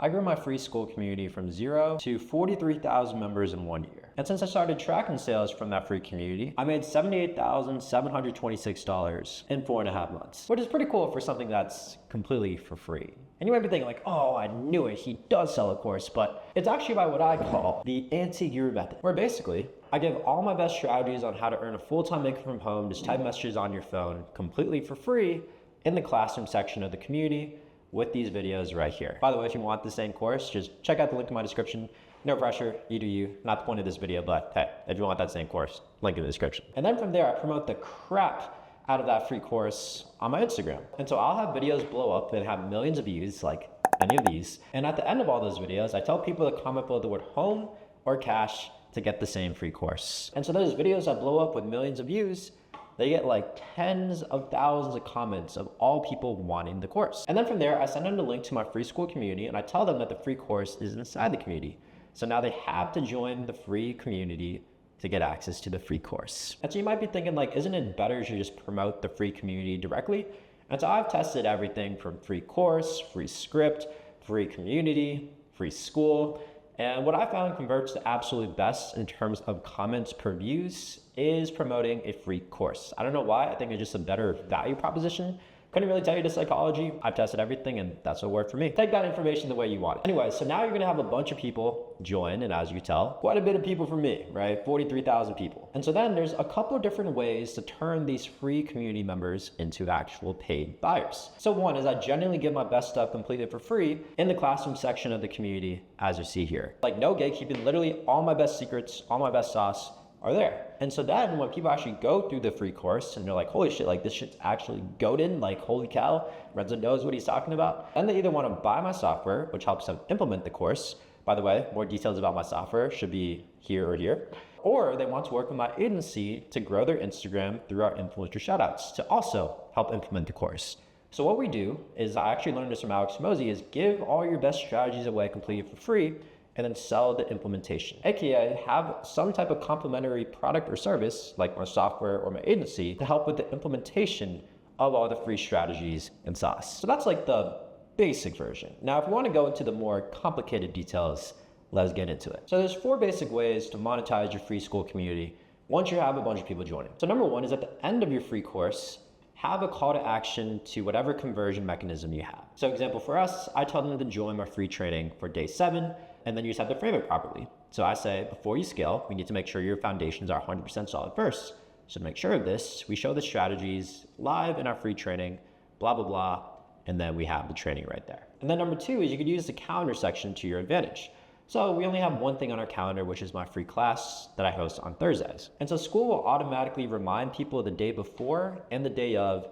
I grew my free school community from 0 to 43,000 members in 1 year. And since I started tracking sales from that free community, I made $78,726 in 4.5 months, which is pretty cool for something that's completely for free. And you might be thinking like, oh, I knew it, he does sell a course, but it's actually by what I call the anti-guru method, where basically I give all my best strategies on how to earn a full-time income from home, just type messages on your phone completely for free in the classroom section of the community with these videos right here. By the way, if you want the same course, just check out the link in my description. No pressure, you do you. Not the point of this video, but hey, if you want that same course, link in the description. And then from there, I promote the crap out of that free course on my Instagram. And so I'll have videos blow up that have millions of views, like any of these. And at the end of all those videos, I tell people to comment below the word home or cash to get the same free course. And so those videos that blow up with millions of views, they get like tens of thousands of comments of all people wanting the course. And then from there, I send them the link to my free school community and I tell them that the free course is inside the community. So now they have to join the free community to get access to the free course. And so you might be thinking like, isn't it better to just promote the free community directly? And so I've tested everything from free course, free script, free community, free school. And what I found converts the absolute best in terms of comments per views is promoting a free course. I don't know why, I think it's just a better value proposition. Couldn't really tell you the psychology. I've tested everything and that's what worked for me. Take that information the way you want it. Anyway, so now you're gonna have a bunch of people join, and as you tell, quite a bit of people for me, right? 43,000 people. And so then there's a couple of different ways to turn these free community members into actual paid buyers. So one is I genuinely give my best stuff completely for free in the classroom section of the community, as you see here. Like no gatekeeping, literally all my best secrets, all my best sauce are there. And so then when people actually go through the free course and they're like, holy shit, like this shit's actually goated, like holy cow, Renzo knows what he's talking about. Then they either want to buy my software, which helps them implement the course. By the way, more details about my software should be here or here. Or they want to work with my agency to grow their Instagram through our influencer shoutouts to also help implement the course. So what we do is, I actually learned this from Alex Mosey, is give all your best strategies away completely for free and then sell the implementation. AKA have some type of complementary product or service like my software or my agency to help with the implementation of all the free strategies and sauce. So that's like the basic version. Now, if you want to go into the more complicated details, let's get into it. So there's 4 basic ways to monetize your free school community once you have a bunch of people joining. So number 1 is at the end of your free course, have a call to action to whatever conversion mechanism you have. So example for us, I tell them to join my free training for day 7, and then you just have to frame it properly. So I say, before you scale, we need to make sure your foundations are 100% solid first. So to make sure of this, we show the strategies live in our free training, blah, blah, blah, and then we have the training right there. And then number 2 is you could use the calendar section to your advantage. So we only have one thing on our calendar, which is my free class that I host on Thursdays. And so Skool will automatically remind people the day before and the day of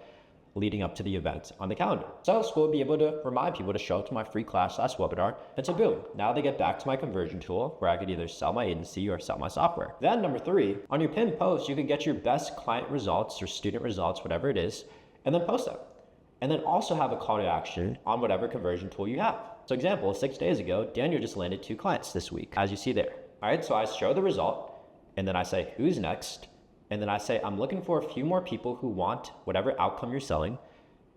leading up to the event on the calendar. So Skool will be able to remind people to show up to my free class / webinar. And so boom, now they get back to my conversion tool where I could either sell my agency or sell my software. Then number 3, on your pinned post, you can get your best client results or student results, whatever it is, and then post them. And then also have a call to action on whatever conversion tool you have. So example, 6 days ago, Daniel just landed 2 clients this week, as you see there. All right, so I show the result, and then I say, who's next? And then I say, I'm looking for a few more people who want whatever outcome you're selling.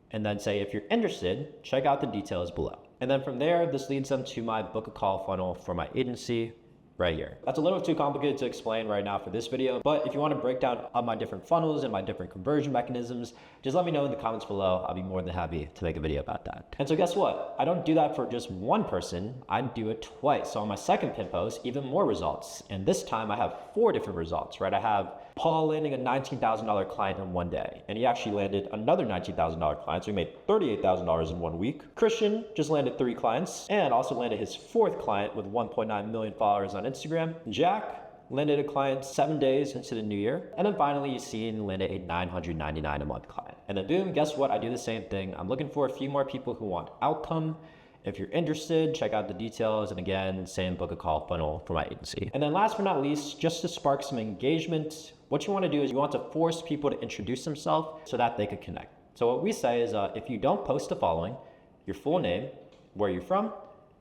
And then say, if you're interested, check out the details below. And then from there, this leads them to my book a call funnel for my agency right here. That's a little too complicated to explain right now for this video, but if you want to break down all my different funnels and my different conversion mechanisms, just let me know in the comments below. I'll be more than happy to make a video about that. And so guess what? I don't do that for just one person, I do it twice. So on my second pin post, even more results. And this time I have 4 different results, right? I have Paul landing a $19,000 client in 1 day, and he actually landed another $19,000 client, so he made $38,000 in 1 week. Christian just landed 3 clients and also landed his 4th client with 1.9 million followers on Instagram. Jack landed a client 7 days into the new year. And then finally, you see landed a $999 a month client. And then boom, guess what? I do the same thing. I'm looking for a few more people who want outcome. If you're interested, check out the details. And again, same book a call funnel for my agency. And then last but not least, just to spark some engagement, what you want to do is you want to force people to introduce themselves so that they could connect. So what we say is if you don't post the following, your full name, where you're from,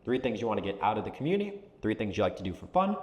3 things you want to get out of the community, 3 things you like to do for fun,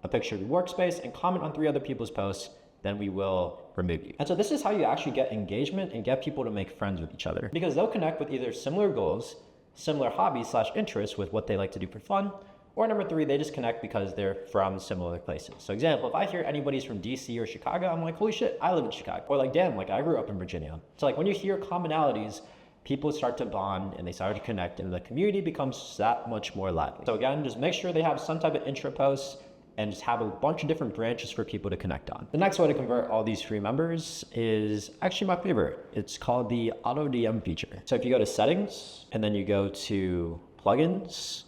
a picture of your workspace, and comment on 3 other people's posts, then we will remove you. And so this is how you actually get engagement and get people to make friends with each other, because they'll connect with either similar goals, similar hobbies slash interests with what they like to do for fun. Or number three, they just connect because they're from similar places. So example, if I hear anybody's from DC or Chicago, I'm like, holy shit, I live in Chicago. Or like, damn, like I grew up in Virginia. So like when you hear commonalities, people start to bond and they start to connect and the community becomes that much more lively. So again, just make sure they have some type of intro post and just have a bunch of different branches for people to connect on. The next way to convert all these free members is actually my favorite. It's called the auto DM feature. So if you go to settings and then you go to plugins,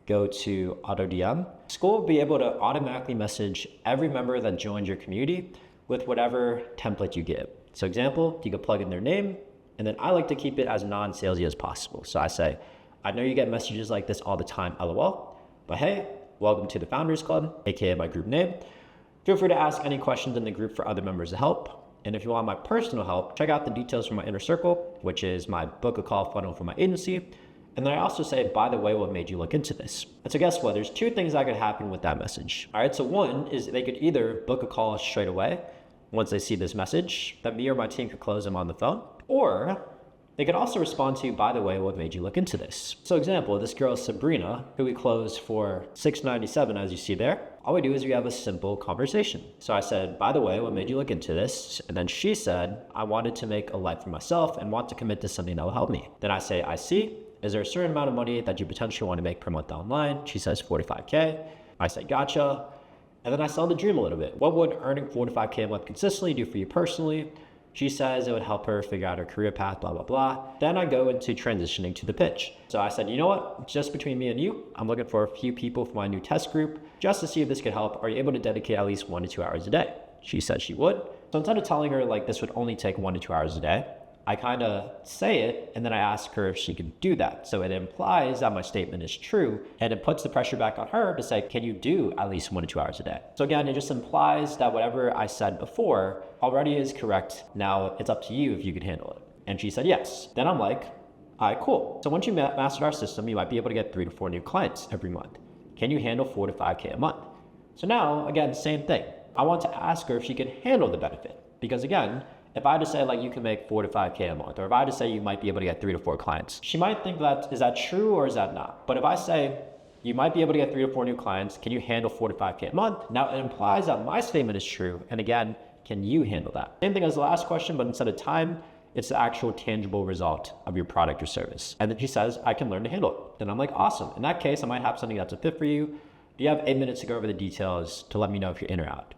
go to auto DM, Skool will be able to automatically message every member that joins your community with whatever template you give. So example, you could plug in their name, and then I like to keep it as non-salesy as possible. So I say, I know you get messages like this all the time, LOL, but hey, welcome to the Founders Club, AKA my group name. Feel free to ask any questions in the group for other members to help. And if you want my personal help, check out the details from my inner circle, which is my book a call funnel for my agency. And then I also say, by the way, what made you look into this? And so guess what? There's two things that could happen with that message. All right, so one is they could either book a call straight away once they see this message that me or my team could close them on the phone, or they could also respond to, by the way, what made you look into this? So example, this girl Sabrina, who we closed for $697, as you see there, all we do is we have a simple conversation. So I said, by the way, what made you look into this? And then she said, I wanted to make a life for myself and want to commit to something that will help me. Then I say, I see. Is there a certain amount of money that you potentially want to make per month online? She says 45K. I say, gotcha. And then I sell the dream a little bit. What would earning 45K a month consistently do for you personally? She says it would help her figure out her career path, blah, blah, blah. Then I go into transitioning to the pitch. So I said, you know what? Just between me and you, I'm looking for a few people for my new test group just to see if this could help. Are you able to dedicate at least 1 to 2 hours a day? She said she would. So instead of telling her like this would only take 1 to 2 hours a day, I kind of say it and then I ask her if she can do that. So it implies that my statement is true and it puts the pressure back on her to say, can you do at least 1 to 2 hours a day? So again, it just implies that whatever I said before already is correct. Now it's up to you if you can handle it. And she said yes. Then I'm like, all right, cool. So once you mastered our system, you might be able to get 3 to 4 new clients every month. Can you handle 4 to 5K a month? So now, again, same thing. I want to ask her if she can handle the benefit. Because again, if I just say like you can make 4 to 5K a month, or if I just say you might be able to get 3 to 4 clients, she might think that, is that true or is that not? But if I say you might be able to get 3 to 4 new clients, can you handle 4 to 5K a month? Now it implies that my statement is true. And again, can you handle that? Same thing as the last question, but instead of time, it's the actual tangible result of your product or service. And then she says, I can learn to handle it. Then I'm like, awesome. In that case, I might have something that's a fit for you. Do you have 8 minutes to go over the details to let me know if you're in or out?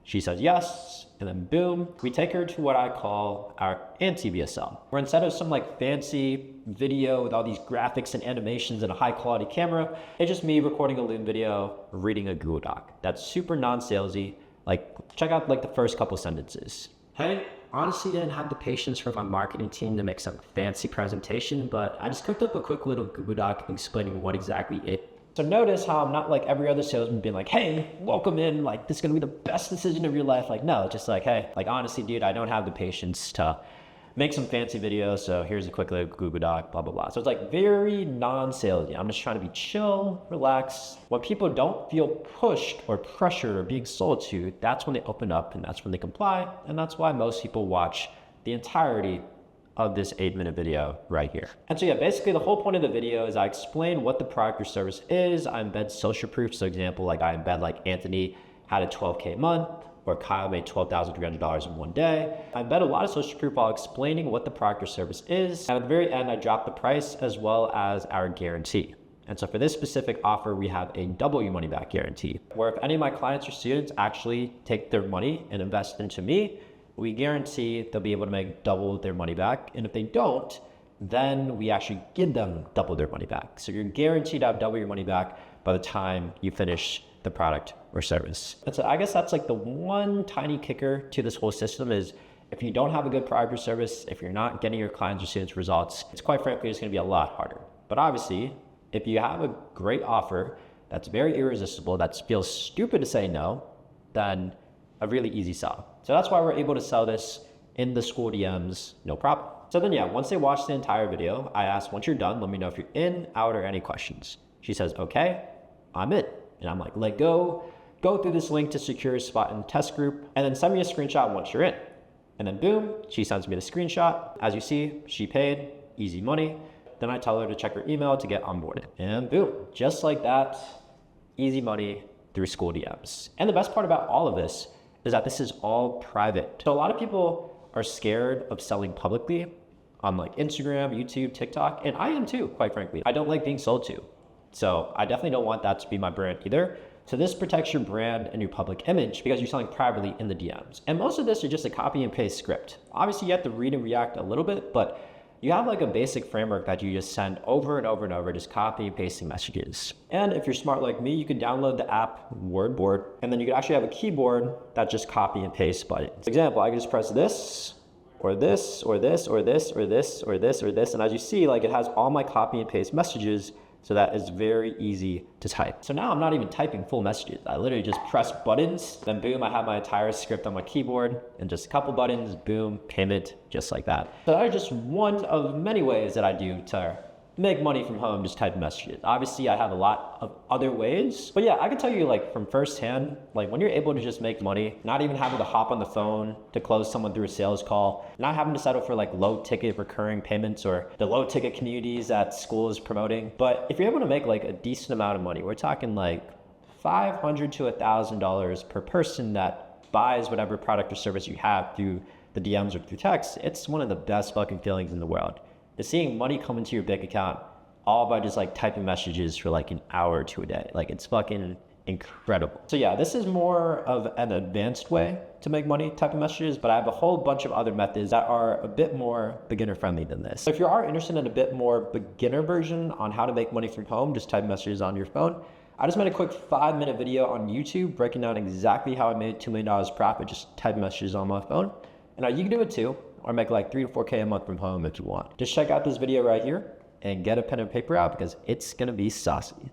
She says yes, and then boom, we take her to what I call our anti-VSL, where instead of some like fancy video with all these graphics and animations and a high quality camera, it's just me recording a Loom video, reading a Google Doc. That's super non-salesy. Like check out like the first couple sentences. Hey, honestly didn't have the patience for my marketing team to make some fancy presentation, but I just cooked up a quick little Google Doc explaining what exactly it. So notice how I'm not like every other salesman being like, hey, welcome in, like this is gonna be the best decision of your life. Like, no, just like, hey, like honestly, dude, I don't have the patience to make some fancy videos. So here's a quick little Google Doc, blah, blah, blah. So it's like very non-salesy. I'm just trying to be chill, relax. When people don't feel pushed or pressured or being sold to, that's when they open up and that's when they comply. And that's why most people watch the entirety of this 8-minute video right here. And so yeah, basically the whole point of the video is I explain what the product or service is. I embed social proof. So example, like I embed like Anthony had a 12K a month, or Kyle made $12,300 in 1 day. I embed a lot of social proof while explaining what the product or service is. And at the very end, I drop the price as well as our guarantee. And so for this specific offer, we have a double your money back guarantee, where if any of my clients or students actually take their money and invest into me, we guarantee they'll be able to make double their money back. And if they don't, then we actually give them double their money back. So you're guaranteed to have double your money back by the time you finish the product or service. And so I guess that's like the one tiny kicker to this whole system is if you don't have a good product or service, if you're not getting your clients or students results, it's quite frankly, it's gonna be a lot harder. But obviously, if you have a great offer that's very irresistible, that feels stupid to say no, then a really easy sell. So that's why we're able to sell this in the Skool DMs, no problem. So then yeah, once they watch the entire video, I ask, once you're done, let me know if you're in, out, or any questions. She says, okay, I'm in. And I'm like, go through this link to secure a spot in the test group, and then send me a screenshot once you're in. And then boom, she sends me the screenshot. As you see, she paid, easy money. Then I tell her to check her email to get onboarded. And boom, just like that, easy money through Skool DMs. And the best part about all of this is that this is all private. So a lot of people are scared of selling publicly on like Instagram, YouTube, TikTok, and I am too, quite frankly. I don't like being sold to. So I definitely don't want that to be my brand either. So this protects your brand and your public image because you're selling privately in the DMs. And most of this is just a copy and paste script. Obviously you have to read and react a little bit, but you have like a basic framework that you just send over and over and over, just copy and pasting messages. And if you're smart like me, you can download the app Wordboard, and then you can actually have a keyboard that just copy and paste buttons. For example, I can just press this, or this, or this, or this, or this, or this, or this. And as you see, like it has all my copy and paste messages. So that is very easy to type. So now I'm not even typing full messages. I literally just press buttons, then boom, I have my entire script on my keyboard and just a couple buttons, boom, payment, just like that. So that is just one of many ways that I do to make money from home, just typing messages. Obviously I have a lot of other ways, but yeah, I can tell you like from firsthand, like when you're able to just make money, not even having to hop on the phone to close someone through a sales call, not having to settle for like low ticket recurring payments or the low ticket communities that Skool is promoting. But if you're able to make like a decent amount of money, we're talking like $500 to $1,000 per person that buys whatever product or service you have through the DMs or through text, it's one of the best fucking feelings in the world. Is seeing money come into your bank account all by just like typing messages for like an hour or two a day. Like it's fucking incredible. So yeah, this is more of an advanced way to make money typing messages, but I have a whole bunch of other methods that are a bit more beginner friendly than this. So if you are interested in a bit more beginner version on how to make money from home, just type messages on your phone, I just made a quick 5-minute video on YouTube breaking down exactly how I made $2 million profit just typing messages on my phone. And you can do it too, or make like 3 to 4K a month from home if you want. Just check out this video right here and get a pen and paper out because it's gonna be saucy.